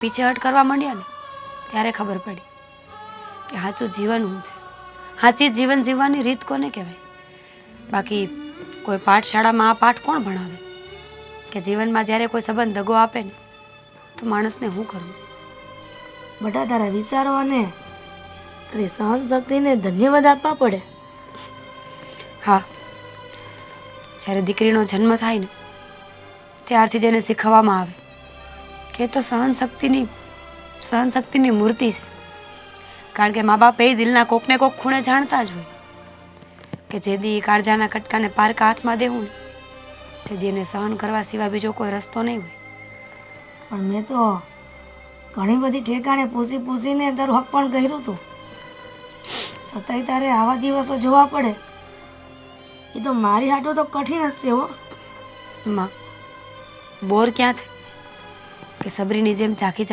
પીછેહટ કરવા માંડ્યા ને ત્યારે ખબર પડી કે સાચું જીવન શું છે, સાચી જીવન જીવવાની રીત કોને કહેવાય. બાકી કોઈ પાઠશાળામાં આ પાઠ કોણ ભણાવે કે જીવનમાં જ્યારે કોઈ સંબંધ દગો આપે ને તો માણસને શું કરવું. બટા તારા વિચારો અને તારી સહનશક્તિને ધન્યવાદ આપવા પડે. હા, જ્યારે દીકરીનો જન્મ થાય ને ત્યારથી જ એને શીખવવામાં આવે કે એ તો સહનશક્તિની મૂર્તિ છે. કારણ કે મા બાપ એ દિલના કોકને કોક ખૂણે જાણતા જ હોય કે જે દી કાળજાના કટકાને પારકા હાથમાં દેવું ને તે દી એને સહન કરવા સિવાય બીજો કોઈ રસ્તો નહીં હોય. પણ મેં તો ઘણી બધી ઠેકાણે પૂછીને તારું હક પણ કર્યું હતું, છતાંય તારે આવા દિવસો જોવા પડે એ તો મારી હાટો તો કઠિન જ છે હો. માં બોર ક્યાં છે કે સબરીની જેમ ચાખી